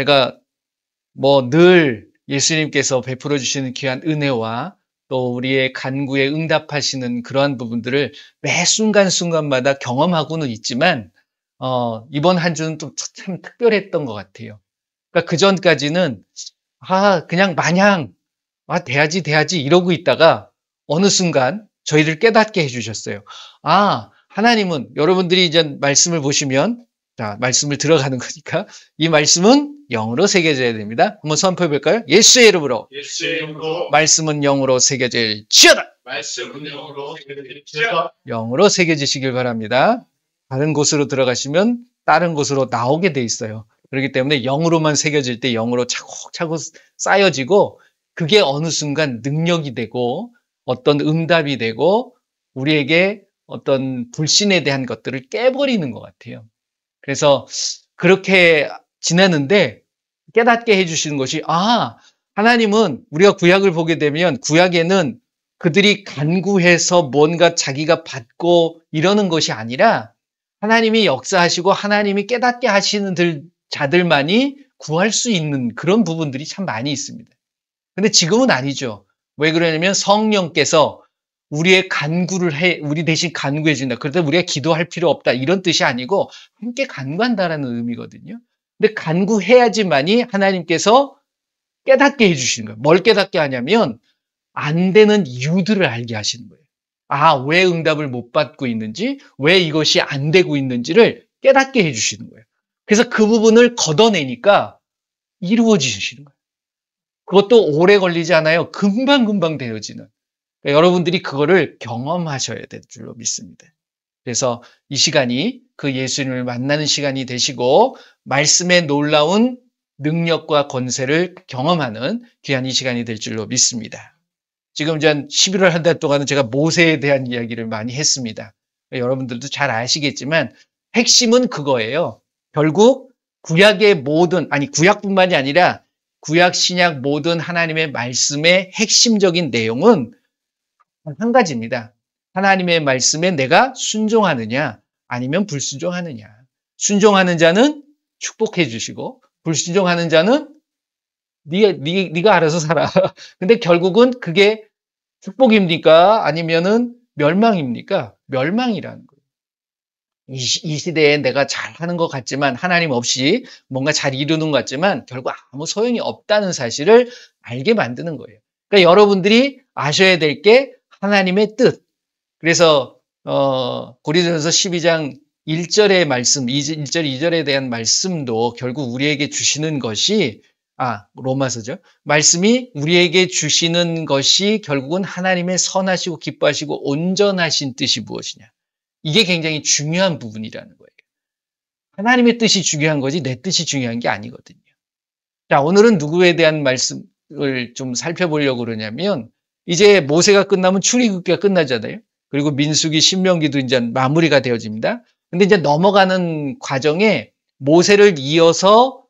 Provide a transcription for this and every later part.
제가 늘 예수님께서 베풀어 주시는 귀한 은혜와 또 우리의 간구에 응답하시는 그러한 부분들을 매 순간순간마다 경험하고는 있지만, 이번 한 주는 또 참 특별했던 것 같아요. 그러니까 그 전까지는, 그냥 마냥, 돼야지 이러고 있다가 어느 순간 저희를 깨닫게 해주셨어요. 하나님은 여러분들이 이제 말씀을 보시면, 자, 말씀을 들어가는 거니까 이 말씀은 영으로 새겨져야 됩니다. 한번 선포해 볼까요? 예수의 이름으로. 예수의 이름으로. 말씀은 영으로 새겨질지어다. 말씀은 영으로 새겨질지어다. 영으로 새겨지시길 바랍니다. 다른 곳으로 들어가시면 다른 곳으로 나오게 돼 있어요. 그렇기 때문에 영으로만 새겨질 때 영으로 차곡차곡 쌓여지고, 그게 어느 순간 능력이 되고 어떤 응답이 되고 우리에게 어떤 불신에 대한 것들을 깨버리는 것 같아요. 그래서 그렇게 지내는데 깨닫게 해주시는 것이, 하나님은 우리가 구약을 보게 되면 구약에는 그들이 간구해서 뭔가 자기가 받고 이러는 것이 아니라 하나님이 역사하시고 하나님이 깨닫게 하시는 자들만이 구할 수 있는 그런 부분들이 참 많이 있습니다. 근데 지금은 아니죠. 왜 그러냐면 성령께서 우리의 우리 대신 간구해 준다. 그래서 우리가 기도할 필요 없다. 이런 뜻이 아니고 함께 간구한다라는 의미거든요. 근데 간구해야지만이 하나님께서 깨닫게 해주시는 거예요. 뭘 깨닫게 하냐면 안 되는 이유들을 알게 하시는 거예요. 왜 응답을 못 받고 있는지, 왜 이것이 안 되고 있는지를 깨닫게 해주시는 거예요. 그래서 그 부분을 걷어내니까 이루어지시는 거예요. 그것도 오래 걸리지 않아요. 금방금방 되어지는. 그러니까 여러분들이 그거를 경험하셔야 될 줄로 믿습니다. 그래서 이 시간이 그 예수님을 만나는 시간이 되시고 말씀의 놀라운 능력과 권세를 경험하는 귀한 이 시간이 될 줄로 믿습니다. 지금 전 11월 한 달 동안은 제가 모세에 대한 이야기를 많이 했습니다. 여러분들도 잘 아시겠지만 핵심은 그거예요. 결국 구약뿐만이 아니라 구약 신약 모든 하나님의 말씀의 핵심적인 내용은 한 가지입니다. 하나님의 말씀에 내가 순종하느냐 아니면 불순종하느냐. 순종하는 자는 축복해 주시고 불순종하는 자는 네가 알아서 살아. 근데 결국은 그게 축복입니까? 아니면은 멸망입니까? 멸망이라는 거예요. 이 시대에 내가 잘하는 것 같지만 하나님 없이 뭔가 잘 이루는 것 같지만 결국 아무 소용이 없다는 사실을 알게 만드는 거예요. 그러니까 여러분들이 아셔야 될 게 하나님의 뜻. 그래서 고린도전서 12장 1절의 말씀, 1절, 2절에 대한 말씀도 결국 우리에게 주시는 것이 로마서죠. 말씀이 우리에게 주시는 것이 결국은 하나님의 선하시고 기뻐하시고 온전하신 뜻이 무엇이냐. 이게 굉장히 중요한 부분이라는 거예요. 하나님의 뜻이 중요한 거지 내 뜻이 중요한 게 아니거든요. 자, 오늘은 누구에 대한 말씀을 좀 살펴보려고 그러냐면 이제 모세가 끝나면 출애굽기가 끝나잖아요. 그리고 민수기, 신명기도 이제 마무리가 되어집니다. 근데 이제 넘어가는 과정에 모세를 이어서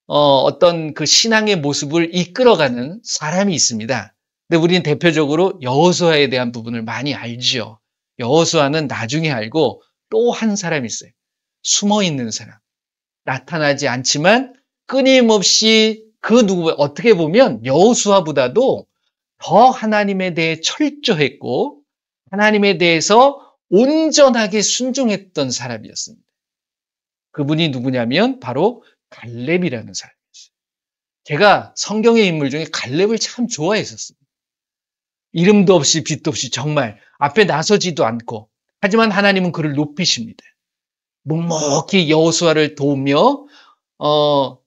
어떤 그 신앙의 모습을 이끌어가는 사람이 있습니다. 근데 우리는 대표적으로 여호수아에 대한 부분을 많이 알죠. 여호수아는 나중에 알고 또 한 사람이 있어요. 숨어 있는 사람. 나타나지 않지만 끊임없이 어떻게 보면 여호수아보다도 더 하나님에 대해 철저했고 하나님에 대해서 온전하게 순종했던 사람이었습니다. 그분이 누구냐면 바로 갈렙이라는 사람이었어요. 제가 성경의 인물 중에 갈렙을 참 좋아했었습니다. 이름도 없이 빛도 없이 정말 앞에 나서지도 않고 하지만 하나님은 그를 높이십니다. 묵묵히 여호수아를 도우며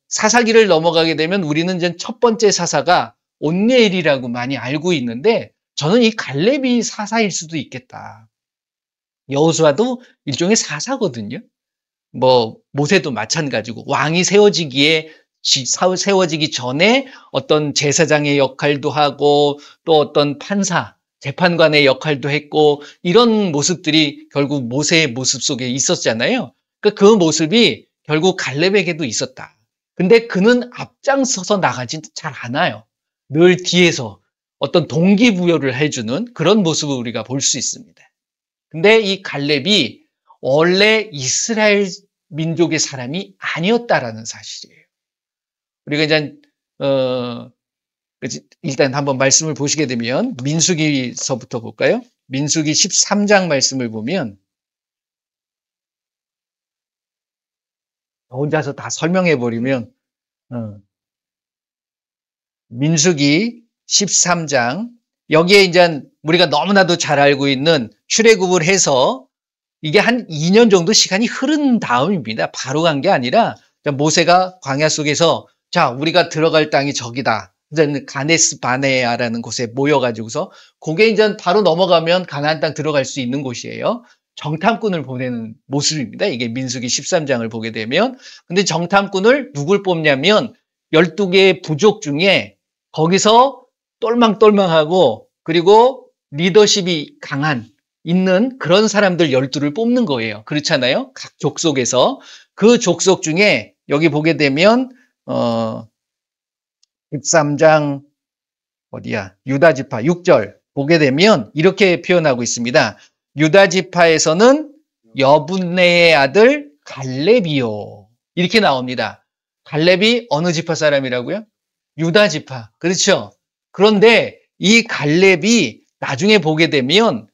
사사기를 넘어가게 되면 우리는 이제 첫 번째 사사가 온니엘이라고 많이 알고 있는데 저는 이 갈렙이 사사일 수도 있겠다. 여호수아도 일종의 사사거든요. 모세도 마찬가지고 왕이 세워지기 전에 어떤 제사장의 역할도 하고 또 어떤 판사, 재판관의 역할도 했고 이런 모습들이 결국 모세의 모습 속에 있었잖아요. 그 모습이 결국 갈렙에게도 있었다. 근데 그는 앞장서서 나가진 잘 않아요. 늘 뒤에서 어떤 동기부여를 해주는 그런 모습을 우리가 볼 수 있습니다. 근데 이 갈렙이 원래 이스라엘 민족의 사람이 아니었다라는 사실이에요. 우리가 이제 일단 한번 말씀을 보시게 되면 민수기서부터 볼까요? 민수기 13장 말씀을 보면 혼자서 다 설명해 버리면 민수기 13장 여기에 이제 우리가 너무나도 잘 알고 있는 출애굽을 해서 이게 한 2년 정도 시간이 흐른 다음입니다. 바로 간 게 아니라 모세가 광야 속에서 자 우리가 들어갈 땅이 저기다. 이제 가네스 바네아라는 곳에 모여가지고서 그게 이제 바로 넘어가면 가나안 땅 들어갈 수 있는 곳이에요. 정탐꾼을 보내는 모습입니다. 이게 민수기 13장을 보게 되면. 근데 정탐꾼을 누굴 뽑냐면 12개의 부족 중에 거기서 똘망똘망하고 그리고 리더십이 강한 있는 그런 사람들 12를 뽑는 거예요. 그렇잖아요. 각 족속에서. 그 족속 중에 여기 보게 되면 13장 어디야? 유다지파 6절 보게 되면 이렇게 표현하고 있습니다. 유다지파에서는 여분네의 아들 갈렙이요. 이렇게 나옵니다. 갈렙이 어느 지파 사람이라고요? 유다지파. 그렇죠? 그런데 이 갈렙이 나중에 보게 되면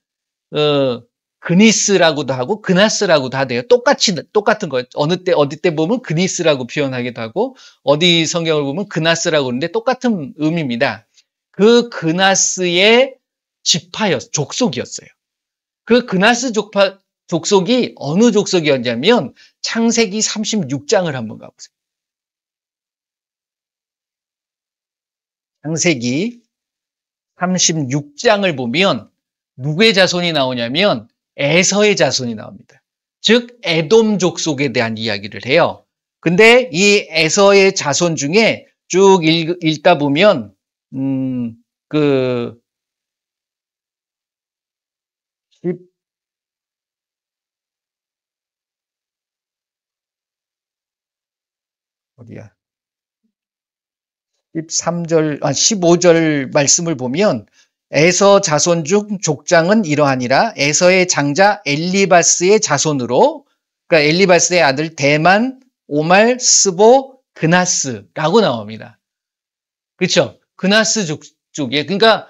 그니스라고도 하고 그나스라고도 하대요. 똑같은 거예요. 어디 때 보면 그니스라고 표현하기도 하고 어디 성경을 보면 그나스라고 하는데 똑같은 의미입니다. 그 그나스의 족속이었어요. 그 그나스 족속이 어느 족속이었냐면 창세기 36장을 한번 가보세요. 창세기 36장을 보면 누구의 자손이 나오냐면 에서의 자손이 나옵니다. 즉 에돔 족속에 대한 이야기를 해요. 근데 이 에서의 자손 중에 쭉 읽다 보면 어디야? 15절 말씀을 보면 에서 자손 중 족장은 이러하니라. 에서의 장자 엘리바스의 자손으로, 그러니까 엘리바스의 아들 대만, 오말, 스보, 그나스라고 나옵니다. 그렇죠? 그나스 족속이에요. 그러니까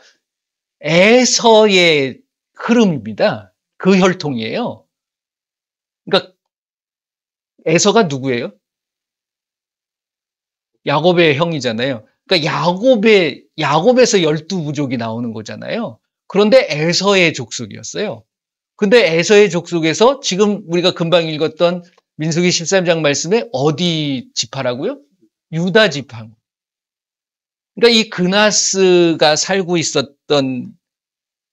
에서의 흐름입니다. 그 혈통이에요. 그러니까 에서가 누구예요? 야곱의 형이잖아요. 그러니까 야곱에서 12부족이 나오는 거잖아요. 그런데 에서의 족속이었어요. 근데 에서의 족속에서 지금 우리가 금방 읽었던 민수기 13장 말씀에 어디 지파라고요? 유다 지파. 그러니까 이 그나스가 살고 있었던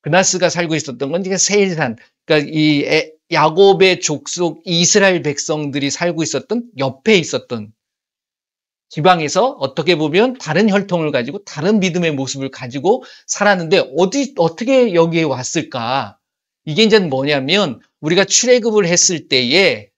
건 세일산. 그러니까 이 야곱의 족속 이스라엘 백성들이 살고 있었던 옆에 있었던 지방에서 어떻게 보면 다른 혈통을 가지고 다른 믿음의 모습을 가지고 살았는데 어떻게 여기에 왔을까? 이게 이제 뭐냐면 우리가 출애굽을 했을 때에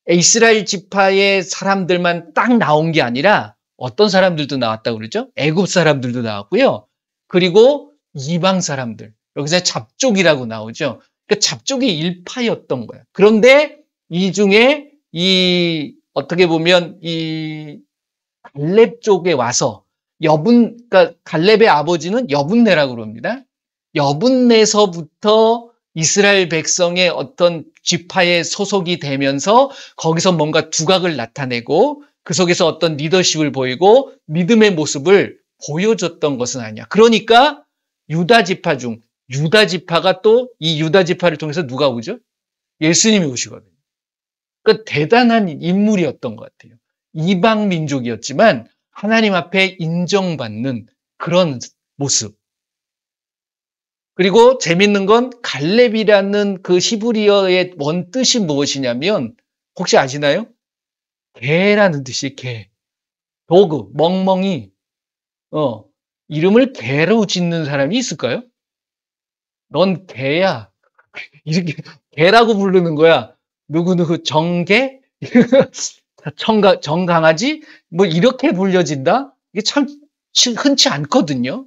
이스라엘 지파의 사람들만 딱 나온 게 아니라 어떤 사람들도 나왔다고 그러죠? 애굽 사람들도 나왔고요. 그리고 이방 사람들. 여기서 잡족이라고 나오죠. 그러니까 잡족이 일파였던 거예요. 그런데 이 중에 어떻게 보면 갈렙 쪽에 와서 그러니까 갈렙의 아버지는 여분네라고 그럽니다. 여분네서부터 이스라엘 백성의 어떤 지파에 소속이 되면서 거기서 뭔가 두각을 나타내고 그 속에서 어떤 리더십을 보이고 믿음의 모습을 보여줬던 것은 아니야. 그러니까 유다 지파가 또 이 유다 지파를 통해서 누가 오죠? 예수님이 오시거든요. 그러니까 대단한 인물이었던 것 같아요. 이방 민족이었지만 하나님 앞에 인정받는 그런 모습. 그리고 재밌는 건 갈렙이라는 그 히브리어의 원뜻이 무엇이냐면 혹시 아시나요? 개라는 뜻이 개. 도그, 멍멍이. 이름을 개로 짓는 사람이 있을까요? 넌 개야. 이렇게 개라고 부르는 거야. 누구 정개? 정강아지? 뭐 이렇게 불려진다? 이게 참 흔치 않거든요.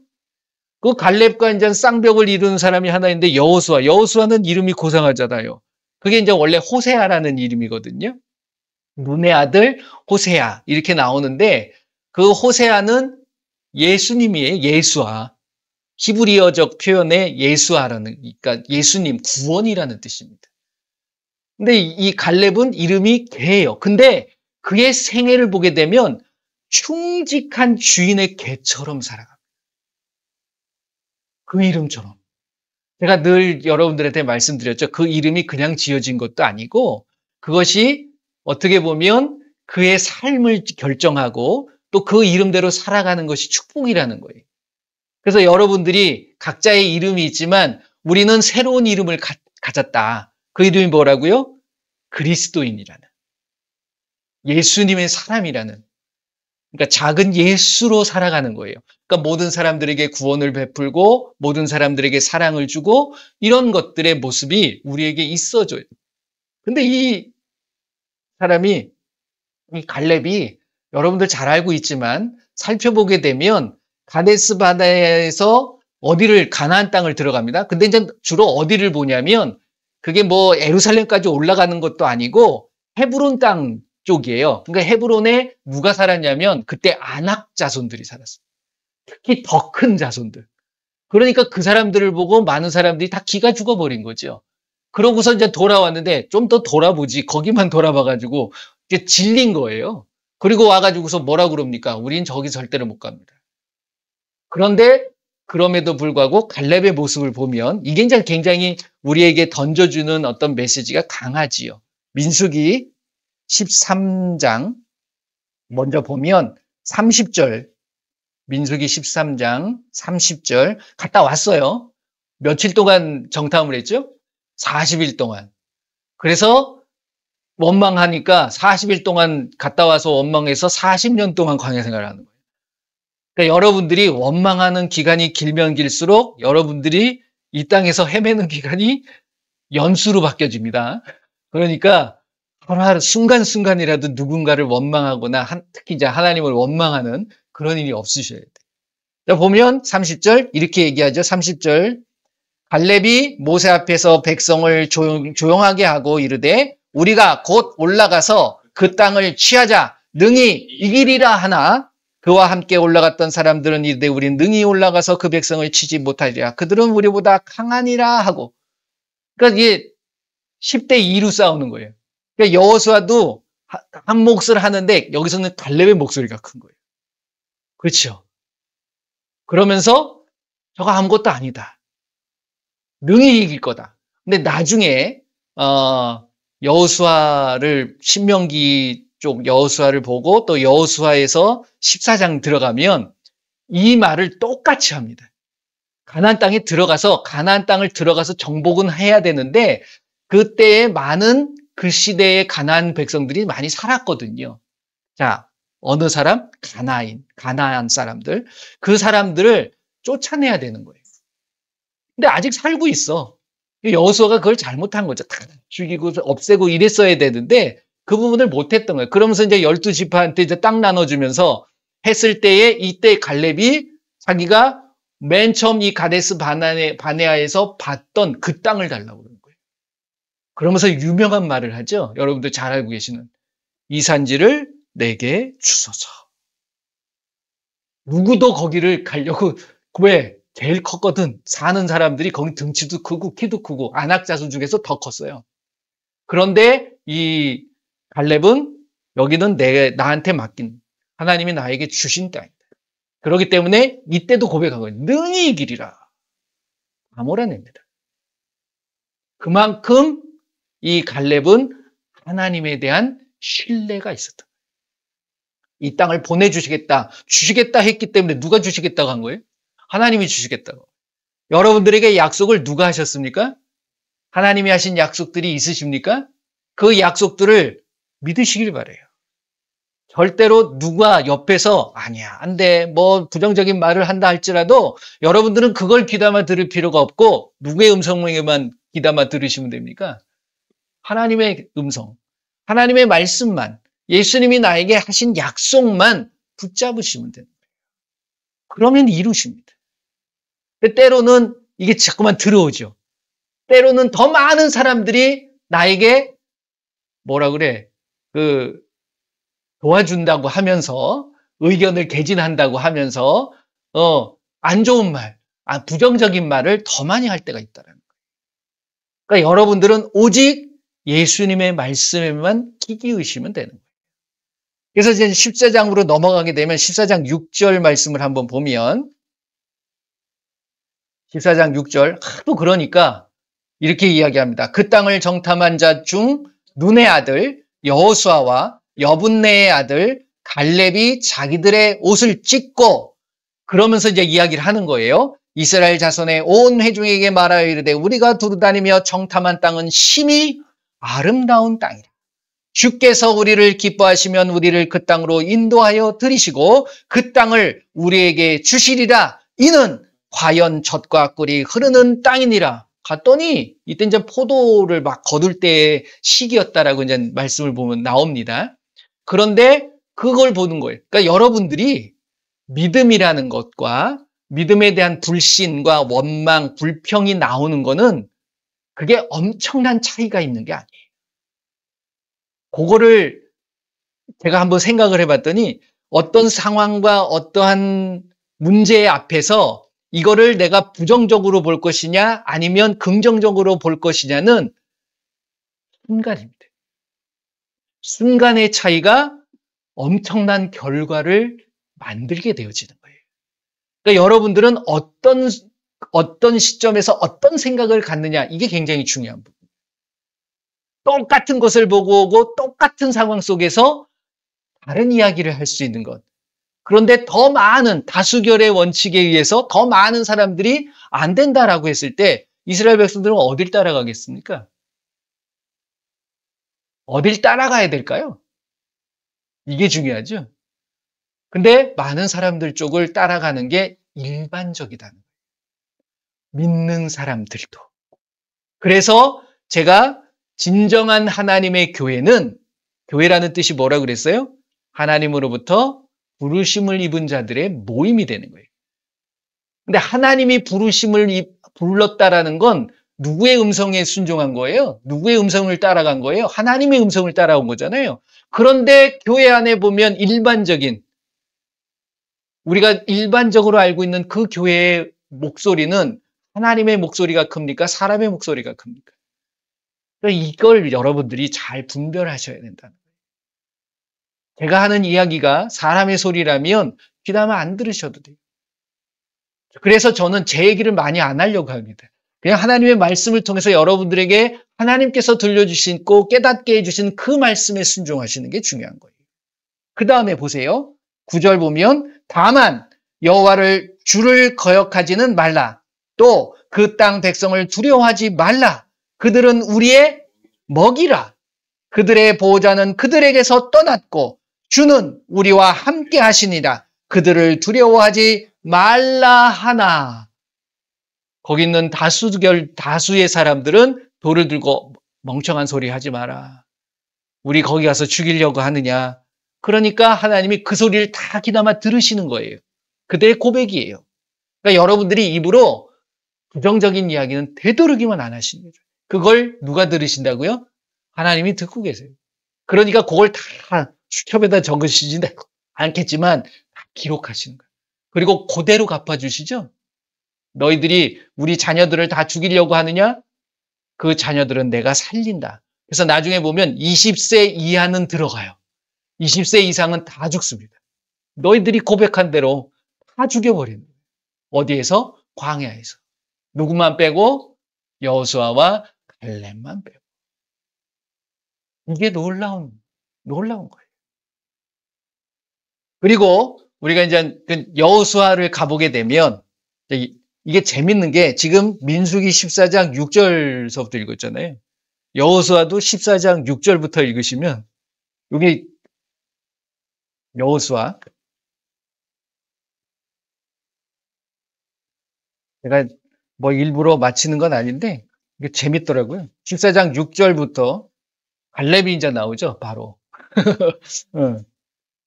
그 갈렙과 이제 쌍벽을 이루는 사람이 하나 있는데 여호수아는 이름이 고상하잖아요. 그게 이제 원래 호세아라는 이름이거든요. 눈의 아들 호세아 이렇게 나오는데 그 호세아는 예수님이에요. 예수아. 히브리어적 표현의 예수아라는, 그러니까 예수님, 구원이라는 뜻입니다. 근데 이 갈렙은 이름이 개예요. 근데 그의 생애를 보게 되면 충직한 주인의 개처럼 살아갑니다. 그 이름처럼. 제가 늘 여러분들한테 말씀드렸죠. 그 이름이 그냥 지어진 것도 아니고 그것이 어떻게 보면 그의 삶을 결정하고 또 그 이름대로 살아가는 것이 축복이라는 거예요. 그래서 여러분들이 각자의 이름이 있지만 우리는 새로운 이름을 가졌다. 그 이름이 뭐라고요? 그리스도인이라는. 예수님의 사람이라는. 그러니까 작은 예수로 살아가는 거예요. 그러니까 모든 사람들에게 구원을 베풀고 모든 사람들에게 사랑을 주고 이런 것들의 모습이 우리에게 있어져요. 근데 이 사람이, 이 갈렙이 여러분들 잘 알고 있지만 살펴보게 되면 가데스 바네아에서 어디를 가나안 땅을 들어갑니다. 근데 이제 주로 어디를 보냐면 그게 뭐 예루살렘까지 올라가는 것도 아니고 헤브론 땅 쪽이에요. 그러니까 헤브론에 누가 살았냐면 그때 아낙 자손들이 살았어요. 특히 더 큰 자손들. 그러니까 그 사람들을 보고 많은 사람들이 다 기가 죽어버린 거죠. 그러고서 이제 돌아왔는데 좀 더 돌아보지 거기만 돌아봐가지고 이제 질린 거예요. 그리고 와가지고서 뭐라 그럽니까? 우린 저기 절대로 못 갑니다. 그런데 그럼에도 불구하고 갈렙의 모습을 보면 이게 이제 굉장히 우리에게 던져주는 어떤 메시지가 강하지요. 민수기 13장 먼저 보면 30절, 민수기 13장 30절 갔다 왔어요. 며칠 동안 정탐을 했죠? 40일 동안. 그래서 원망하니까 40일 동안 갔다 와서 원망해서 40년 동안 광야 생활을 하는 거예요. 그러니까 여러분들이 원망하는 기간이 길면 길수록 여러분들이 이 땅에서 헤매는 기간이 연수로 바뀌어집니다. 그러니까 하루 순간순간이라도 누군가를 원망하거나 특히 이제 하나님을 원망하는 그런 일이 없으셔야 돼요. 자, 보면 30절 이렇게 얘기하죠. 30절 갈렙이 모세 앞에서 백성을 조용하게 하고 이르되 우리가 곧 올라가서 그 땅을 취하자 능히 이기리라 하나 그와 함께 올라갔던 사람들은 이르되 우린 능히 올라가서 그 백성을 치지 못하리라. 그들은 우리보다 강하니라 하고. 그러니까 이게 10대 2로 싸우는 거예요. 그러니까 여호수아도 한 몫을 하는데 여기서는 갈렙의 목소리가 큰 거예요. 그렇죠? 그러면서 저거 아무것도 아니다. 능히 이길 거다. 근데 나중에 여호수아를 신명기 쪽 여호수아를 보고 또 여호수아에서 14장 들어가면 이 말을 똑같이 합니다. 가나안 땅에 들어가서 가나안 땅을 들어가서 정복은 해야 되는데 그때에 많은 그 시대의 가나안 백성들이 많이 살았거든요. 자, 어느 사람? 가나안 사람들. 그 사람들을 쫓아내야 되는 거예요. 근데 아직 살고 있어. 여호수아가 그걸 잘못한 거죠. 다 죽이고 없애고 이랬어야 되는데 그 부분을 못했던 거예요. 그러면서 이제 12지파한테 이제 땅 나눠주면서 했을 때에 이때 갈렙이 자기가 맨 처음 이 가데스 바네아에서 봤던 그 땅을 달라고 그러는 거예요. 그러면서 유명한 말을 하죠. 여러분들 잘 알고 계시는 이 산지를 내게 주소서. 누구도 거기를 가려고 왜? 제일 컸거든. 사는 사람들이 거기 등치도 크고 키도 크고 안악자손 중에서 더 컸어요. 그런데 이 갈렙은 여기는 나한테 맡긴 하나님이 나에게 주신 땅이다. 그렇기 때문에 이때도 고백한 거예요. 능히 이기리라. 다 몰아냅니다. 그만큼 이 갈렙은 하나님에 대한 신뢰가 있었던 거예요. 이 땅을 보내주시겠다, 주시겠다 했기 때문에 누가 주시겠다고 한 거예요? 하나님이 주시겠다고. 여러분들에게 약속을 누가 하셨습니까? 하나님이 하신 약속들이 있으십니까? 그 약속들을 믿으시길 바라요. 절대로 누가 옆에서 아니야, 안 돼, 뭐 부정적인 말을 한다 할지라도 여러분들은 그걸 귀담아 들을 필요가 없고 누구의 음성에만 귀담아 들으시면 됩니까? 하나님의 음성, 하나님의 말씀만, 예수님이 나에게 하신 약속만 붙잡으시면 됩니다. 그러면 이루십니다. 때로는 이게 자꾸만 들어오죠. 때로는 더 많은 사람들이 나에게 뭐라 그래? 도와준다고 하면서 의견을 개진한다고 하면서 안 좋은 말, 부정적인 말을 더 많이 할 때가 있다라는 거예요. 그러니까 여러분들은 오직 예수님의 말씀에만 끼기 의시면 되는 거예요. 그래서 이제 14장으로 넘어가게 되면 14장 6절 말씀을 한번 보면 14장 6절 하도 그러니까 이렇게 이야기합니다. 그 땅을 정탐한 자 중 눈의 아들 여호수아와 여분네의 아들 갈렙이 자기들의 옷을 찢고 그러면서 이제 이야기를 하는 거예요. 이스라엘 자손의 온 회중에게 말하여 이르되 우리가 두루다니며 정탐한 땅은 심히 아름다운 땅이라. 주께서 우리를 기뻐하시면 우리를 그 땅으로 인도하여 들이시고 그 땅을 우리에게 주시리라. 이는 과연 젖과 꿀이 흐르는 땅이니라. 갔더니 이때 이제 포도를 막 거둘 때의 시기였다라고 이제 말씀을 보면 나옵니다. 그런데 그걸 보는 거예요. 그러니까 여러분들이 믿음이라는 것과 믿음에 대한 불신과 원망, 불평이 나오는 거는 그게 엄청난 차이가 있는 게 아니에요. 그거를 제가 한번 생각을 해봤더니 어떤 상황과 어떠한 문제 앞에서 이거를 내가 부정적으로 볼 것이냐 아니면 긍정적으로 볼 것이냐는 순간입니다. 순간의 차이가 엄청난 결과를 만들게 되어지는 거예요. 그러니까 여러분들은 어떤 시점에서 어떤 생각을 갖느냐 이게 굉장히 중요한 부분이에요. 똑같은 것을 보고 오고 똑같은 상황 속에서 다른 이야기를 할 수 있는 것. 그런데 더 많은 다수결의 원칙에 의해서 더 많은 사람들이 안 된다라고 했을 때 이스라엘 백성들은 어딜 따라가겠습니까? 어딜 따라가야 될까요? 이게 중요하죠. 근데 많은 사람들 쪽을 따라가는 게 일반적이다는 거예요. 믿는 사람들도. 그래서 제가 진정한 하나님의 교회는 교회라는 뜻이 뭐라 그랬어요? 하나님으로부터 부르심을 입은 자들의 모임이 되는 거예요. 근데 하나님이 부르심을 불렀다라는 건 누구의 음성에 순종한 거예요? 누구의 음성을 따라간 거예요? 하나님의 음성을 따라온 거잖아요. 그런데 교회 안에 보면 우리가 일반적으로 알고 있는 그 교회의 목소리는 하나님의 목소리가 큽니까? 사람의 목소리가 큽니까? 그러니까 이걸 여러분들이 잘 분별하셔야 된다는 거예요. 제가 하는 이야기가 사람의 소리라면 귀담아 안 들으셔도 돼요. 그래서 저는 제 얘기를 많이 안 하려고 합니다. 그냥 하나님의 말씀을 통해서 여러분들에게 하나님께서 들려주시고 깨닫게 해주신 그 말씀에 순종하시는 게 중요한 거예요. 그 다음에 보세요. 9절 보면 다만 여호와를 주를 거역하지는 말라. 또 그 땅 백성을 두려워하지 말라. 그들은 우리의 먹이라. 그들의 보호자는 그들에게서 떠났고 주는 우리와 함께 하시니라. 그들을 두려워하지 말라 하나. 거기 있는 다수의 사람들은 돌을 들고 멍청한 소리 하지 마라. 우리 거기 가서 죽이려고 하느냐. 그러니까 하나님이 그 소리를 다 귀담아 들으시는 거예요. 그들의 고백이에요. 그러니까 여러분들이 입으로 부정적인 이야기는 되도록이면 안 하시는 거죠. 그걸 누가 들으신다고요? 하나님이 듣고 계세요. 그러니까 그걸 다 수첩에다 적으시지 않겠지만 다 기록하시는 거예요. 그리고 그대로 갚아주시죠. 너희들이 우리 자녀들을 다 죽이려고 하느냐? 그 자녀들은 내가 살린다. 그래서 나중에 보면 20세 이하는 들어가요. 20세 이상은 다 죽습니다. 너희들이 고백한 대로 다 죽여버리는 거예요. 어디에서? 광야에서. 누구만 빼고? 여호수아와 갈렙만 빼고. 이게 놀라운 거예요. 그리고 우리가 이제 여호수아를 가보게 되면 이게 재밌는 게 지금 민수기 14장 6절서부터 읽었잖아요. 여호수아도 14장 6절부터 읽으시면 여기 여호수아 제가 뭐 일부러 맞히는 건 아닌데 이게 재밌더라고요. 14장 6절부터 갈렙이 이제 나오죠. 바로.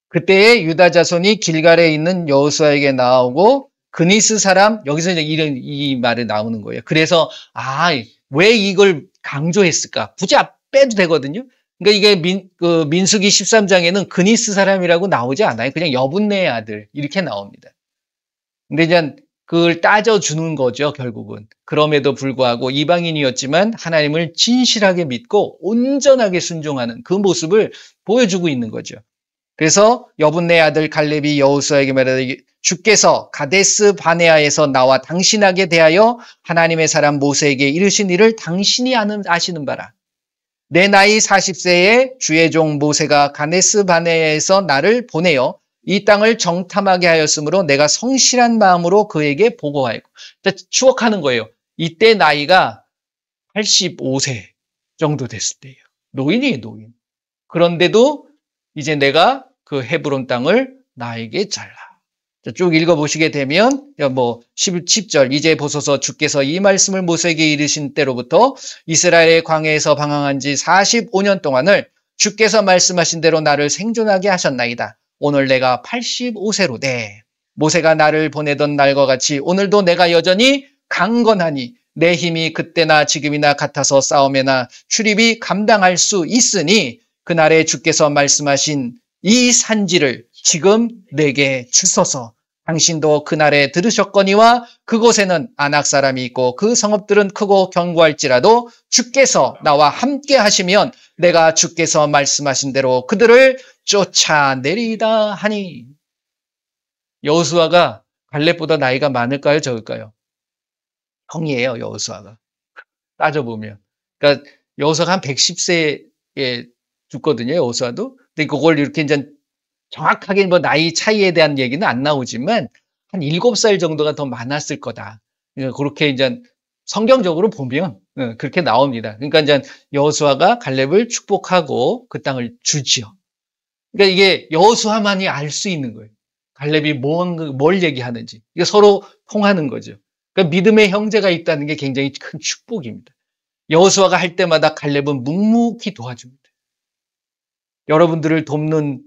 그때에 유다 자손이 길갈에 있는 여호수아에게 나오고 그니스 사람 여기서 이제 이 말이 나오는 거예요. 그래서 왜 이걸 강조했을까? 굳이 빼도 되거든요. 그러니까 이게 민수기 13장에는 그니스 사람이라고 나오지 않아요. 그냥 여분네의 아들 이렇게 나옵니다. 근데 이제 그걸 따져주는 거죠, 결국은. 그럼에도 불구하고 이방인이었지만 하나님을 진실하게 믿고 온전하게 순종하는 그 모습을 보여주고 있는 거죠. 그래서 여분네 아들 갈렙이 여호수아에게 말하되 주께서 가데스 바네아에서 나와 당신에게 대하여 하나님의 사람 모세에게 이르신 일을 당신이 아시는 바라. 내 나이 40세에 주의 종 모세가 가데스 바네아에서 나를 보내어 이 땅을 정탐하게 하였으므로 내가 성실한 마음으로 그에게 보고하였고. 추억하는 거예요. 이때 나이가 85세 정도 됐을 때예요. 노인이에요, 노인. 그런데도 이제 내가 그 헤브론 땅을 나에게 잘라. 쭉 읽어보시게 되면 10절 이제 보소서 주께서 이 말씀을 모세에게 이르신 때로부터 이스라엘의 광야에서 방황한 지 45년 동안을 주께서 말씀하신 대로 나를 생존하게 하셨나이다. 오늘 내가 85세로 돼. 모세가 나를 보내던 날과 같이 오늘도 내가 여전히 강건하니 내 힘이 그때나 지금이나 같아서 싸움에나 출입이 감당할 수 있으니 그날에 주께서 말씀하신 이 산지를 지금 내게 주소서. 당신도 그날에 들으셨거니와 그곳에는 아낙 사람이 있고 그 성읍들은 크고 견고할지라도 주께서 나와 함께 하시면 내가 주께서 말씀하신 대로 그들을 쫓아내리다 하니. 여호수아가 갈렙보다 나이가 많을까요, 적을까요? 형이에요, 여호수아가. 따져보면. 그러니까 여호수아가 한 110세에 죽거든요, 여호수아도. 근데 그걸 이렇게 이제 정확하게 나이 차이에 대한 얘기는 안 나오지만 한 7살 정도가 더 많았을 거다. 그렇게 이제 성경적으로 보면 그렇게 나옵니다. 그러니까 이제 여호수아가 갈렙을 축복하고 그 땅을 주지요. 그러니까 이게 여호수아만이 알 수 있는 거예요. 갈렙이 뭘 얘기하는지. 이게 서로 통하는 거죠. 그러니까 믿음의 형제가 있다는 게 굉장히 큰 축복입니다. 여호수아가 할 때마다 갈렙은 묵묵히 도와줍니다. 여러분들을 돕는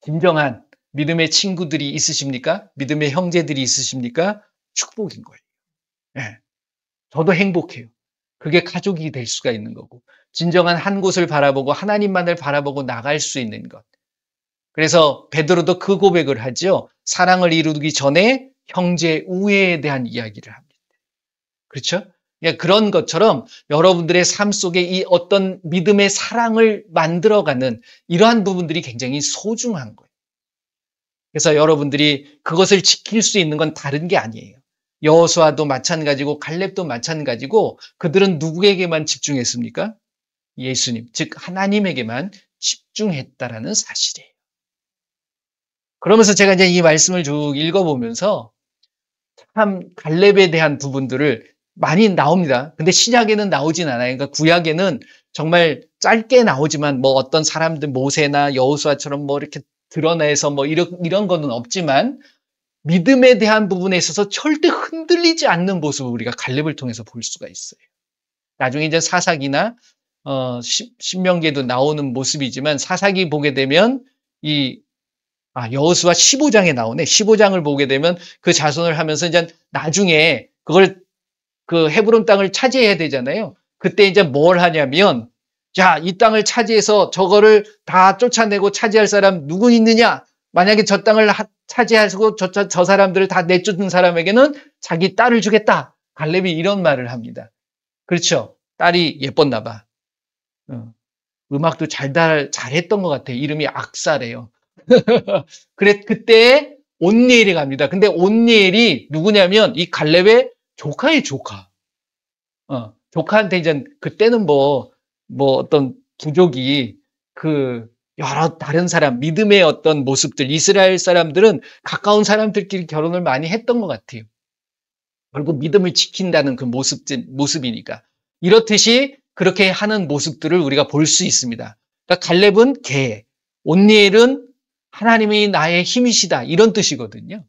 진정한 믿음의 친구들이 있으십니까? 믿음의 형제들이 있으십니까? 축복인 거예요. 네. 저도 행복해요. 그게 가족이 될 수가 있는 거고 진정한 한 곳을 바라보고 하나님만을 바라보고 나갈 수 있는 것. 그래서 베드로도 그 고백을 하죠. 사랑을 이루기 전에 형제 우애에 대한 이야기를 합니다. 그렇죠? 그런 것처럼 여러분들의 삶 속에 이 어떤 믿음의 사랑을 만들어가는 이러한 부분들이 굉장히 소중한 거예요. 그래서 여러분들이 그것을 지킬 수 있는 건 다른 게 아니에요. 여호수아도 마찬가지고 갈렙도 마찬가지고 그들은 누구에게만 집중했습니까? 예수님, 즉 하나님에게만 집중했다라는 사실이에요. 그러면서 제가 이제 이 말씀을 쭉 읽어보면서 참 갈렙에 대한 부분들을 많이 나옵니다. 근데 신약에는 나오진 않아요. 그러니까 구약에는 정말 짧게 나오지만 어떤 사람들 모세나 여호수아처럼 이렇게 드러내서 이런 거는 없지만 믿음에 대한 부분에 있어서 절대 흔들리지 않는 모습을 우리가 갈렙을 통해서 볼 수가 있어요. 나중에 이제 사사기나 신명기에도 나오는 모습이지만 사사기 보게 되면 여호수아 15장에 나오네. 15장을 보게 되면 그 자손을 하면서 이제 나중에 그걸 그 헤브론 땅을 차지해야 되잖아요. 그때 이제 뭘 하냐면 자, 이 땅을 차지해서 저거를 다 쫓아내고 차지할 사람 누구 있느냐? 만약에 저 땅을 차지하고 저 사람들을 다 내쫓는 사람에게는 자기 딸을 주겠다. 갈렙이 이런 말을 합니다. 그렇죠? 딸이 예뻤나 봐. 음악도 잘했던 것 같아요. 이름이 악사래요. 그래, 그때 온니엘이 갑니다. 근데 온니엘이 누구냐면 이 갈렙의 조카예요, 조카. 조카한테 이제 그때는 어떤 부족이 여러 다른 사람, 믿음의 어떤 모습들, 이스라엘 사람들은 가까운 사람들끼리 결혼을 많이 했던 것 같아요. 결국 믿음을 지킨다는 그 모습이니까. 이렇듯이 그렇게 하는 모습들을 우리가 볼 수 있습니다. 그러니까 갈렙은 개, 온니엘은 하나님이 나의 힘이시다. 이런 뜻이거든요.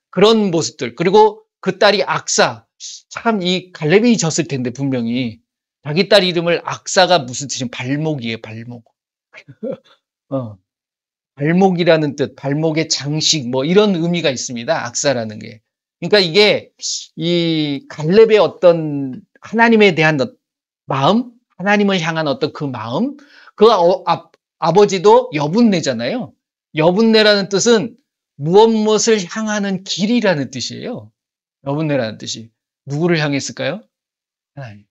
그런 모습들. 그리고 그 딸이 악사. 참 이 갈렙이 졌을 텐데 분명히. 자기 딸 이름을 악사가 무슨 뜻이냐면 발목이에요. 발목. 발목이라는 뜻, 발목의 장식 이런 의미가 있습니다. 악사라는 게. 그러니까 이게 이 갈렙의 어떤 하나님에 대한 마음, 하나님을 향한 어떤 그 마음, 그 아버지도 여분네잖아요. 여분네라는 뜻은 무엇을 향하는 길이라는 뜻이에요. 여분네라는 뜻이. 누구를 향했을까요? 하나님.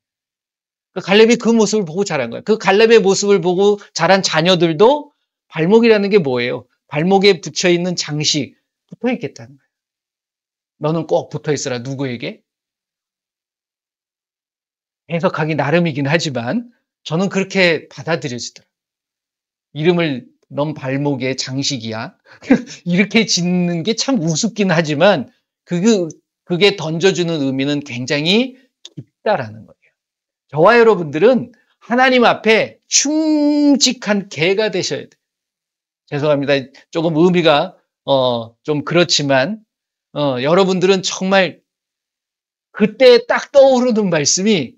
갈렙이 그 모습을 보고 자란 거예요. 그 갈렙의 모습을 보고 자란 자녀들도 발목이라는 게 뭐예요? 발목에 붙여 있는 장식, 붙어 있겠다는 거예요. 너는 꼭 붙어 있어라. 누구에게? 해석하기 나름이긴 하지만 저는 그렇게 받아들여지더라고요. 이름을 넌 발목에 장식이야. 이렇게 짓는 게 참 우습긴 하지만 그게 던져주는 의미는 굉장히 깊다라는 거예요. 저와 여러분들은 하나님 앞에 충직한 개가 되셔야 돼요. 죄송합니다. 조금 의미가 좀 그렇지만 여러분들은 정말 그때 딱 떠오르는 말씀이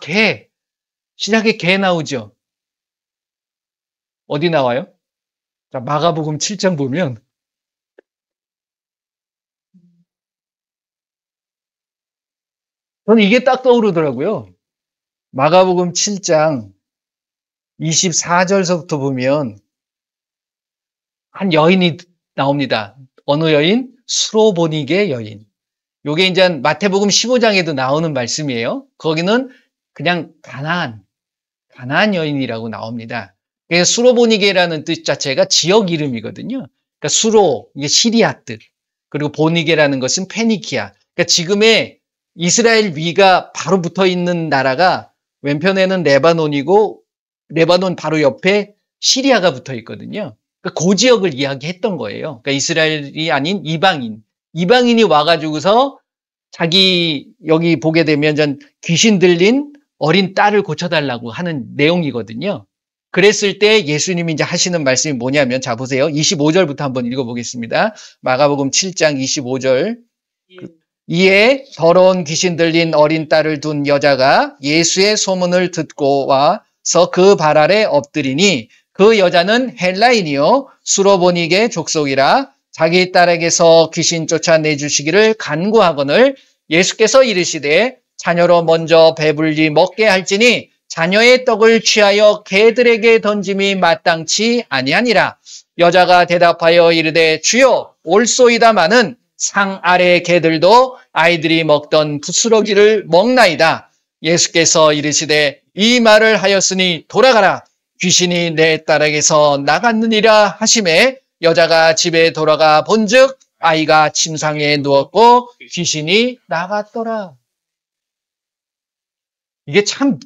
개. 신약에 개 나오죠. 어디 나와요? 자, 마가복음 7장 보면 저는 이게 딱 떠오르더라고요. 마가복음 7장 24절서부터 보면 한 여인이 나옵니다. 어느 여인? 수로보니게 여인. 요게 이제 마태복음 15장에도 나오는 말씀이에요. 거기는 그냥 가나안 여인이라고 나옵니다. 수로보니게라는 뜻 자체가 지역 이름이거든요. 그러니까 수로, 이게 시리아 뜻. 그리고 보니게라는 것은 페니키아. 그러니까 지금의 이스라엘 위가 바로 붙어 있는 나라가 왼편에는 레바논이고 레바논 바로 옆에 시리아가 붙어 있거든요. 그러니까 그 지역을 이야기했던 거예요. 그러니까 이스라엘이 아닌 이방인이 와가지고서 자기 여기 보게 되면 전 귀신 들린 어린 딸을 고쳐달라고 하는 내용이거든요. 그랬을 때 예수님이 이제 하시는 말씀이 뭐냐면, 자, 보세요. 25절부터 한번 읽어보겠습니다. 마가복음 7장 25절. 이에 더러운 귀신 들린 어린 딸을 둔 여자가 예수의 소문을 듣고 와서 그 발 아래 엎드리니 그 여자는 헬라인이요 수로보니게 족속이라 자기 딸에게서 귀신 쫓아내주시기를 간구하거늘 예수께서 이르시되 자녀로 먼저 배불리 먹게 할지니 자녀의 떡을 취하여 개들에게 던짐이 마땅치 아니하니라. 여자가 대답하여 이르되 주여 옳소이다마는 상 아래 개들도 아이들이 먹던 부스러기를 먹나이다. 예수께서 이르시되 이 말을 하였으니 돌아가라. 귀신이 내 딸에게서 나갔느니라 하시매 여자가 집에 돌아가 본즉 아이가 침상에 누웠고 귀신이 나갔더라. 이게 참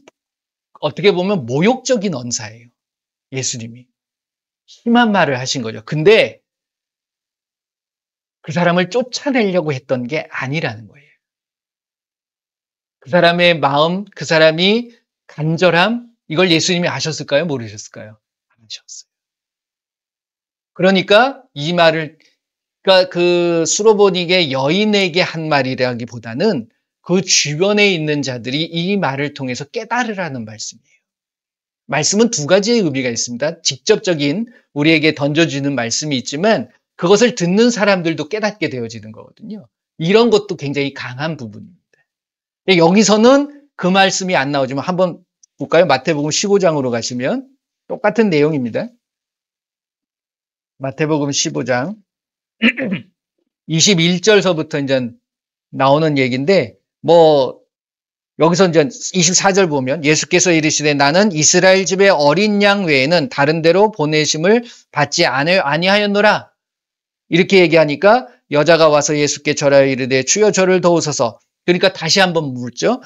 어떻게 보면 모욕적인 언사예요. 예수님이. 심한 말을 하신 거죠. 근데 그 사람을 쫓아내려고 했던 게 아니라는 거예요. 그 사람의 마음, 그 사람이 간절함, 이걸 예수님이 아셨을까요? 모르셨을까요? 아셨어요. 그러니까 이 말을, 그러니까 그 수로보니게 여인에게 한 말이라기보다는 그 주변에 있는 자들이 이 말을 통해서 깨달으라는 말씀이에요. 말씀은 두 가지의 의미가 있습니다. 직접적인 우리에게 던져주는 말씀이 있지만 그것을 듣는 사람들도 깨닫게 되어지는 거거든요. 이런 것도 굉장히 강한 부분입니다. 여기서는 그 말씀이 안 나오지만 한번 볼까요? 마태복음 15장으로 가시면 똑같은 내용입니다. 마태복음 15장 21절서부터 이제 나오는 얘기인데 여기서 이제 24절 보면 예수께서 이르시되 나는 이스라엘 집의 어린 양 외에는 다른 데로 보내심을 받지 아니하였노라. 이렇게 얘기하니까 여자가 와서 예수께 절하여 이르되 주여 저를 도우소서. 그러니까 다시 한번 묻죠.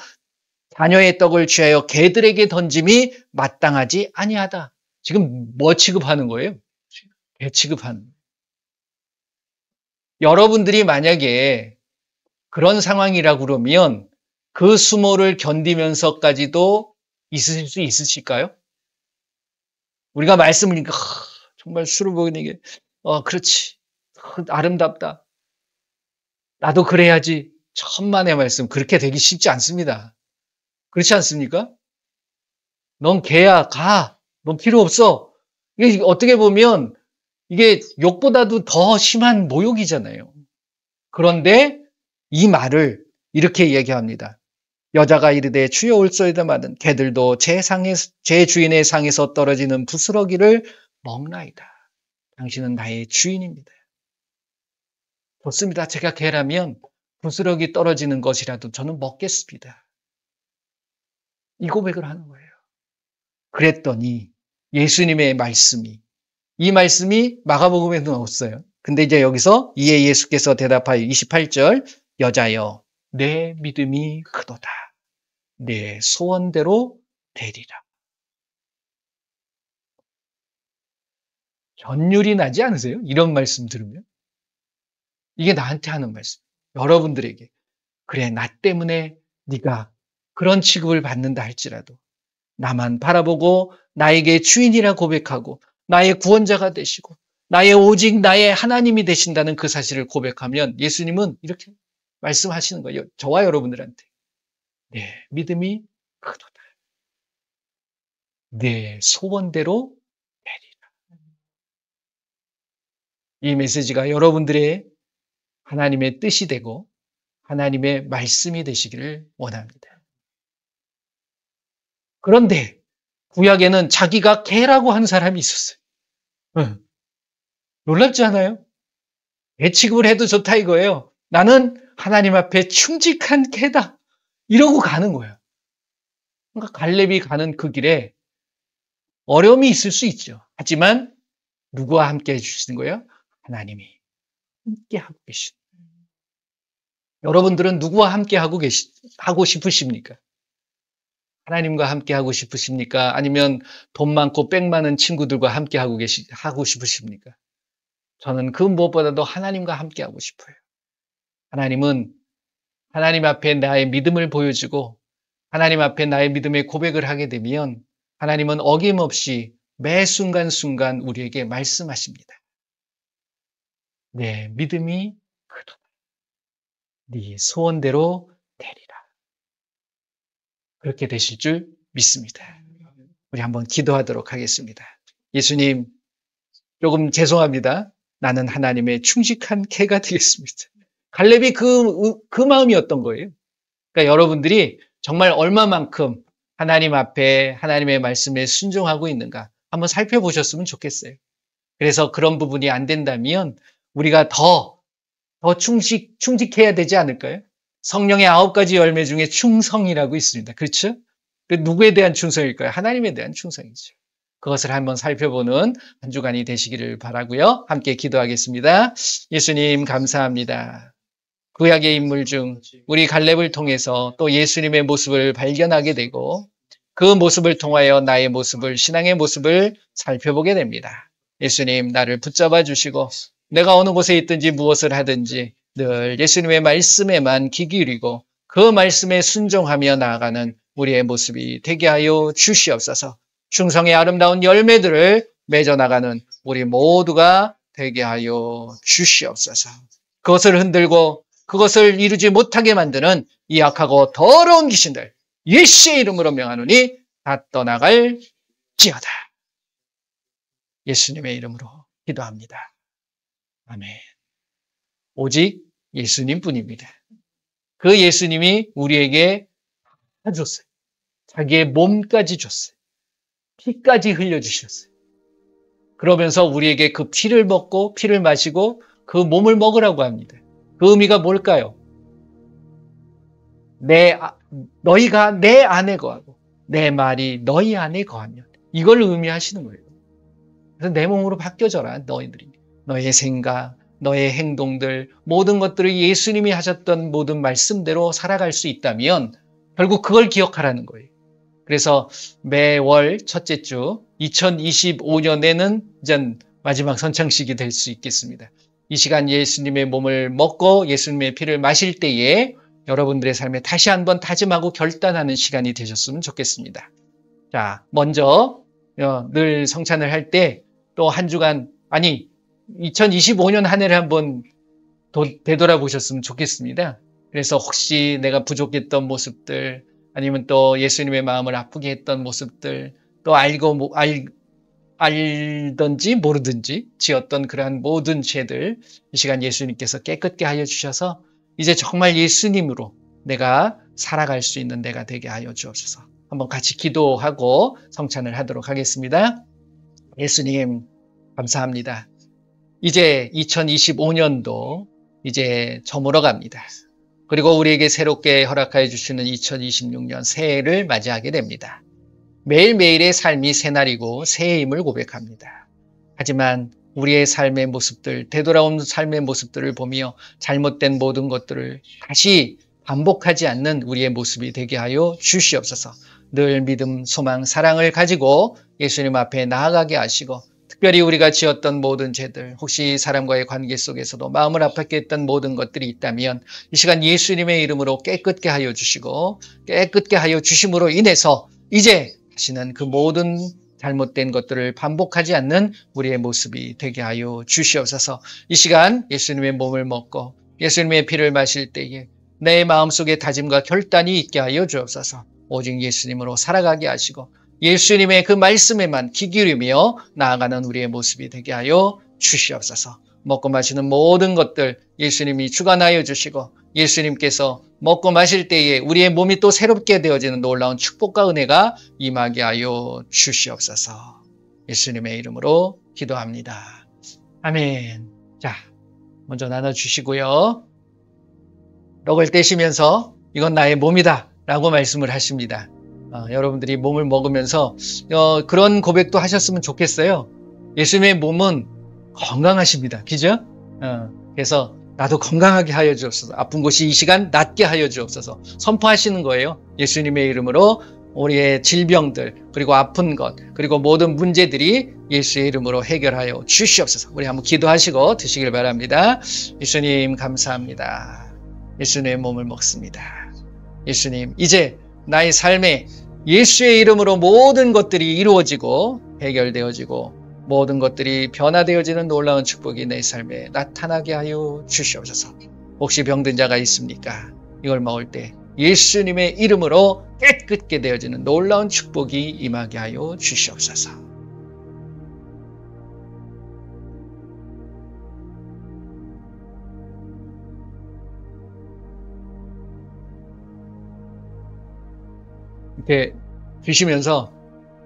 자녀의 떡을 취하여 개들에게 던짐이 마땅하지 아니하다. 지금 뭐 취급하는 거예요? 개 취급하는 거예요. 여러분들이 만약에 그런 상황이라고 그러면 그 수모를 견디면서까지도 있으실 수 있으실까요? 우리가 말씀을 정말 수로보니게 그렇지. 아름답다. 나도 그래야지. 천만의 말씀. 그렇게 되기 쉽지 않습니다. 그렇지 않습니까? 넌 개야. 가. 넌 필요 없어. 이게 어떻게 보면 이게 욕보다도 더 심한 모욕이잖아요. 그런데 이 말을 이렇게 얘기합니다. 여자가 이르되 주여 올소이다마는 개들도 제 주인의 상에서 떨어지는 부스러기를 먹나이다. 당신은 나의 주인입니다. 좋습니다. 제가 개라면 부스러기 떨어지는 것이라도 저는 먹겠습니다. 이 고백을 하는 거예요. 그랬더니 예수님의 말씀이, 이 말씀이 마가복음에도 없어요. 근데 이제 여기서 이에 예수께서 대답하여 28절, 여자여 내 믿음이 크도다. 내 소원대로 되리라. 전율이 나지 않으세요? 이런 말씀 들으면. 이게 나한테 하는 말씀. 여러분들에게. 그래, 나 때문에 네가 그런 취급을 받는다 할지라도 나만 바라보고 나에게 주인이라 고백하고 나의 구원자가 되시고 나의 오직 나의 하나님이 되신다는 그 사실을 고백하면 예수님은 이렇게 말씀하시는 거예요. 저와 여러분들한테. 내 믿음이 크도다. 내 소원대로 되리라. 이 메시지가 여러분들의 하나님의 뜻이 되고 하나님의 말씀이 되시기를 원합니다. 그런데 구약에는 자기가 개라고 한 사람이 있었어요. 놀랍지 않아요? 개 취급을 해도 좋다 이거예요. 나는 하나님 앞에 충직한 개다. 이러고 가는 거예요. 그러니까 갈렙이 가는 그 길에 어려움이 있을 수 있죠. 하지만 누구와 함께 해주시는 거예요? 하나님이 함께 하고 계신. 여러분들은 누구와 함께 하고 싶으십니까? 하나님과 함께 하고 싶으십니까? 아니면 돈 많고 빽 많은 친구들과 함께 하고 싶으십니까? 저는 그 무엇보다도 하나님과 함께 하고 싶어요. 하나님은 하나님 앞에 나의 믿음을 보여주고 하나님 앞에 나의 믿음의 고백을 하게 되면 하나님은 어김없이 매 순간순간 우리에게 말씀하십니다. 내 믿음이 크도다. 네 소원대로 되리라. 그렇게 되실 줄 믿습니다. 우리 한번 기도하도록 하겠습니다. 예수님, 조금 죄송합니다. 나는 하나님의 충직한 개가 되겠습니다. 갈렙이 그 마음이었던 거예요. 그러니까 여러분들이 정말 얼마만큼 하나님 앞에 하나님의 말씀에 순종하고 있는가 한번 살펴보셨으면 좋겠어요. 그래서 그런 부분이 안 된다면 우리가 더 충직해야 되지 않을까요? 성령의 9가지 열매 중에 충성이라고 있습니다. 그렇죠? 누구에 대한 충성일까요? 하나님에 대한 충성이죠. 그것을 한번 살펴보는 한 주간이 되시기를 바라고요. 함께 기도하겠습니다. 예수님 감사합니다. 구약의 인물 중 우리 갈렙을 통해서 또 예수님의 모습을 발견하게 되고 그 모습을 통하여 나의 모습을, 신앙의 모습을 살펴보게 됩니다. 예수님, 나를 붙잡아 주시고 내가 어느 곳에 있든지 무엇을 하든지 늘 예수님의 말씀에만 귀 기울이고 그 말씀에 순종하며 나아가는 우리의 모습이 되게 하여 주시옵소서. 충성의 아름다운 열매들을 맺어나가는 우리 모두가 되게 하여 주시옵소서. 그것을 흔들고 그것을 이루지 못하게 만드는 이 악하고 더러운 귀신들 예수의 이름으로 명하노니 다 떠나갈지어다. 예수님의 이름으로 기도합니다. 아멘. 오직 예수님뿐입니다. 그 예수님이 우리에게 다 줬어요. 자기의 몸까지 줬어요. 피까지 흘려주셨어요. 그러면서 우리에게 그 피를 먹고 피를 마시고 그 몸을 먹으라고 합니다. 그 의미가 뭘까요? 너희가 내 안에 거하고 내 말이 너희 안에 거하면 이걸 의미하시는 거예요. 그래서 내 몸으로 바뀌어져라 너희들이. 너의 생각, 너의 행동들, 모든 것들을 예수님이 하셨던 모든 말씀대로 살아갈 수 있다면 결국 그걸 기억하라는 거예요. 그래서 매월 첫째 주 2025년에는 이제 마지막 선창식이 될 수 있겠습니다. 이 시간 예수님의 몸을 먹고 예수님의 피를 마실 때에 여러분들의 삶에 다시 한번 다짐하고 결단하는 시간이 되셨으면 좋겠습니다. 자, 먼저 늘 성찬을 할 때 또 한 주간, 아니 2025년 한 해를 한번 되돌아보셨으면 좋겠습니다. 그래서 혹시 내가 부족했던 모습들 아니면 또 예수님의 마음을 아프게 했던 모습들 또 알든지 모르든지 지었던 그러한 모든 죄들 이 시간 예수님께서 깨끗게 하여 주셔서 이제 정말 예수님으로 내가 살아갈 수 있는 내가 되게 하여 주옵소서. 한번 같이 기도하고 성찬을 하도록 하겠습니다. 예수님 감사합니다. 이제 2025년도 이제 저물어 갑니다. 그리고 우리에게 새롭게 허락하여 주시는 2026년 새해를 맞이하게 됩니다. 매일매일의 삶이 새날이고 새해임을 고백합니다. 하지만 우리의 삶의 모습들, 되돌아온 삶의 모습들을 보며 잘못된 모든 것들을 다시 반복하지 않는 우리의 모습이 되게 하여 주시옵소서. 늘 믿음, 소망, 사랑을 가지고 예수님 앞에 나아가게 하시고, 특별히 우리가 지었던 모든 죄들, 혹시 사람과의 관계 속에서도 마음을 아팠게 했던 모든 것들이 있다면 이 시간 예수님의 이름으로 깨끗게 하여 주시고, 깨끗게 하여 주심으로 인해서 이제 다시는 그 모든 잘못된 것들을 반복하지 않는 우리의 모습이 되게 하여 주시옵소서. 이 시간 예수님의 몸을 먹고 예수님의 피를 마실 때에 내 마음속에 다짐과 결단이 있게 하여 주옵소서. 오직 예수님으로 살아가게 하시고 예수님의 그 말씀에만 귀 기울이며 나아가는 우리의 모습이 되게 하여 주시옵소서. 먹고 마시는 모든 것들 예수님이 주관하여 주시고 예수님께서 먹고 마실 때에 우리의 몸이 또 새롭게 되어지는 놀라운 축복과 은혜가 임하게 하여 주시옵소서. 예수님의 이름으로 기도합니다. 아멘. 자, 먼저 나눠주시고요. 떡을 떼시면서 이건 나의 몸이다 라고 말씀을 하십니다. 여러분들이 몸을 먹으면서 그런 고백도 하셨으면 좋겠어요. 예수님의 몸은 건강하십니다. 그죠? 그래서 나도 건강하게 하여 주옵소서. 아픈 곳이 이 시간 낫게 하여 주옵소서. 선포하시는 거예요. 예수님의 이름으로 우리의 질병들, 그리고 아픈 것, 그리고 모든 문제들이 예수의 이름으로 해결하여 주시옵소서. 우리 한번 기도하시고 드시길 바랍니다. 예수님 감사합니다. 예수님의 몸을 먹습니다. 예수님, 이제 나의 삶에 예수의 이름으로 모든 것들이 이루어지고 해결되어지고 모든 것들이 변화되어지는 놀라운 축복이 내 삶에 나타나게 하여 주시옵소서. 혹시 병든 자가 있습니까? 이걸 먹을 때 예수님의 이름으로 깨끗게 되어지는 놀라운 축복이 임하게 하여 주시옵소서. 이렇게 드시면서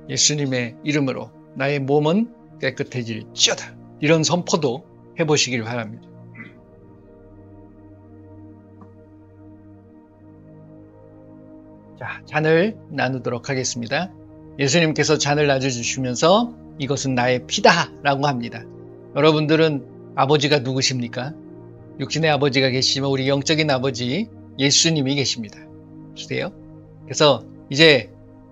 예수님의 이름으로 나의 몸은 깨끗해질지어다. 이런 선포도 해보시길 바랍니다. 자, 잔을 나누도록 하겠습니다. 예수님께서 잔을 놔주시면서 이것은 나의 피다 라고 합니다. 여러분들은 아버지가 누구십니까? 육신의 아버지가 계시지만 우리 영적인 아버지 예수님이 계십니다. 주세요. 그래서 이제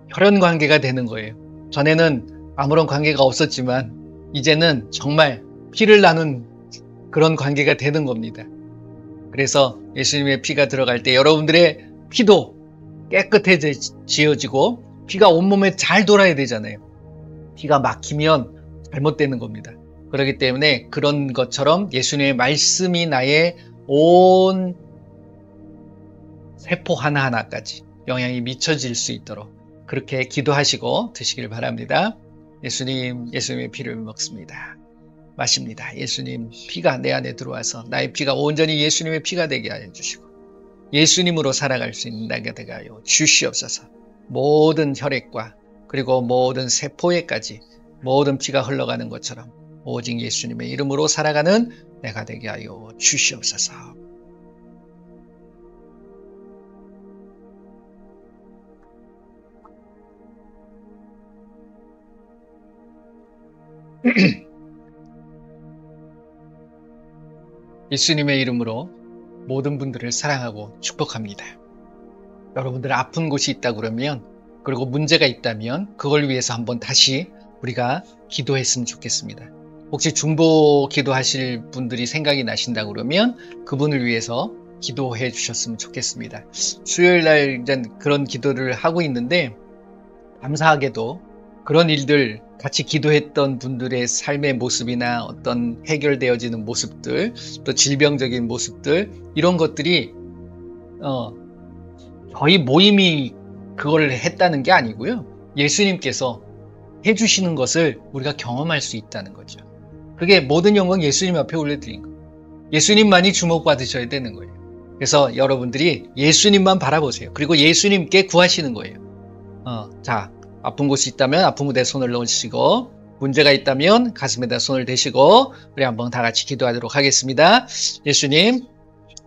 혈연 관계가 되는 거예요. 전에는 아무런 관계가 없었지만 이제는 정말 피를 나눈 그런 관계가 되는 겁니다. 그래서 예수님의 피가 들어갈 때 여러분들의 피도 깨끗해지어지고 피가 온몸에 잘 돌아야 되잖아요. 피가 막히면 잘못되는 겁니다. 그렇기 때문에 그런 것처럼 예수님의 말씀이 나의 온 세포 하나하나까지 영향이 미쳐질 수 있도록 그렇게 기도하시고 드시길 바랍니다. 예수님, 예수님의 피를 먹습니다. 마십니다. 예수님 피가 내 안에 들어와서 나의 피가 온전히 예수님의 피가 되게 하여 주시고 예수님으로 살아갈 수 있는 나가 되게 하여 주시옵소서. 모든 혈액과 그리고 모든 세포에까지 모든 피가 흘러가는 것처럼 오직 예수님의 이름으로 살아가는 내가 되게 하여 주시옵소서. 예수님의 이름으로 모든 분들을 사랑하고 축복합니다. 여러분들 아픈 곳이 있다 그러면 그리고 문제가 있다면 그걸 위해서 한번 다시 우리가 기도했으면 좋겠습니다. 혹시 중보 기도하실 분들이 생각이 나신다 그러면 그분을 위해서 기도해 주셨으면 좋겠습니다. 수요일 날 그런 기도를 하고 있는데 감사하게도 그런 일들 같이 기도했던 분들의 삶의 모습이나 어떤 해결되어지는 모습들, 또 질병적인 모습들 이런 것들이 저희 모임이 그걸 했다는 게 아니고요. 예수님께서 해주시는 것을 우리가 경험할 수 있다는 거죠. 그게 모든 영광 예수님 앞에 올려드린 거예요. 예수님만이 주목받으셔야 되는 거예요. 그래서 여러분들이 예수님만 바라보세요. 그리고 예수님께 구하시는 거예요. 자, 아픈 곳이 있다면 아픈 곳에 손을 넣으시고, 문제가 있다면 가슴에다 손을 대시고, 우리 한번 다 같이 기도하도록 하겠습니다. 예수님,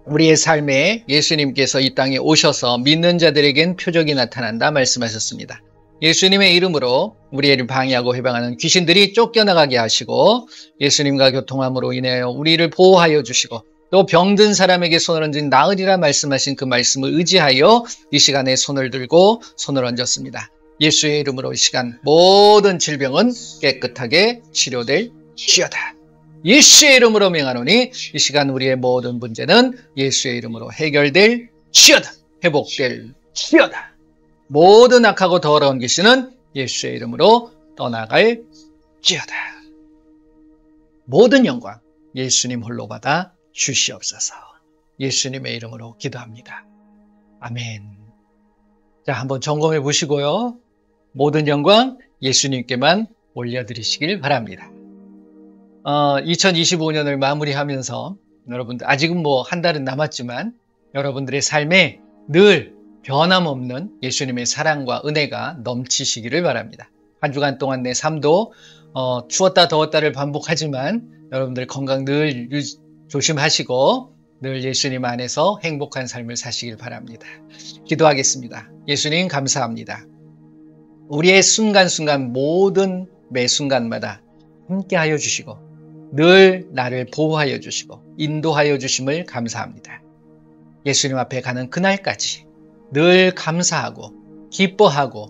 우리의 삶에 예수님께서 이 땅에 오셔서 믿는 자들에겐 표적이 나타난다 말씀하셨습니다. 예수님의 이름으로 우리를 방해하고 해방하는 귀신들이 쫓겨나가게 하시고, 예수님과 교통함으로 인하여 우리를 보호하여 주시고, 또 병든 사람에게 손을 얹은 나으리라 말씀하신 그 말씀을 의지하여 이 시간에 손을 들고 손을 얹었습니다. 예수의 이름으로 이 시간 모든 질병은 깨끗하게 치료될 지어다. 예수의 이름으로 명하노니 이 시간 우리의 모든 문제는 예수의 이름으로 해결될 지어다. 회복될 지어다. 모든 악하고 더러운 귀신은 예수의 이름으로 떠나갈 지어다. 모든 영광 예수님 홀로 받아 주시옵소서. 예수님의 이름으로 기도합니다. 아멘. 자, 한번 점검해 보시고요. 모든 영광 예수님께만 올려드리시길 바랍니다. 2025년을 마무리하면서 여러분들 아직은 뭐 한 달은 남았지만 여러분들의 삶에 늘 변함없는 예수님의 사랑과 은혜가 넘치시기를 바랍니다. 한 주간 동안 내 삶도 추웠다 더웠다를 반복하지만 여러분들 건강 늘 조심하시고 늘 예수님 안에서 행복한 삶을 사시길 바랍니다. 기도하겠습니다. 예수님 감사합니다. 우리의 순간순간 모든 매 순간마다 함께하여 주시고 늘 나를 보호하여 주시고 인도하여 주심을 감사합니다. 예수님 앞에 가는 그날까지 늘 감사하고 기뻐하고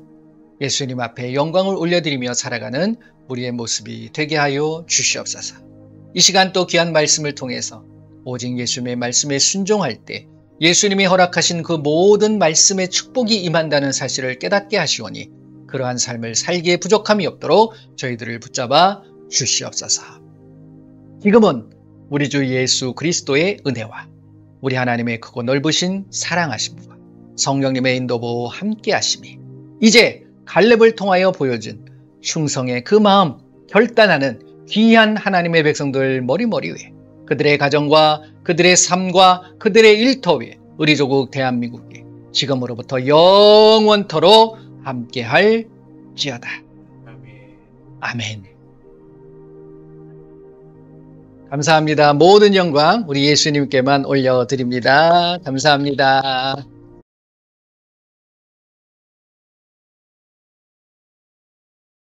예수님 앞에 영광을 올려드리며 살아가는 우리의 모습이 되게 하여 주시옵소서. 이 시간 또 귀한 말씀을 통해서 오직 예수님의 말씀에 순종할 때 예수님이 허락하신 그 모든 말씀의 축복이 임한다는 사실을 깨닫게 하시오니 그러한 삶을 살기에 부족함이 없도록 저희들을 붙잡아 주시옵소서. 지금은 우리 주 예수 그리스도의 은혜와 우리 하나님의 크고 넓으신 사랑하심과 성령님의 인도보 함께 하심이 이제 갈렙을 통하여 보여준 충성의 그 마음 결단하는 귀한 하나님의 백성들 머리머리 위에 그들의 가정과 그들의 삶과 그들의 일터 위에 우리 조국 대한민국에 지금으로부터 영원토록 함께할 지어다. 아멘. 감사합니다. 모든 영광 우리 예수님께만 올려드립니다. 감사합니다.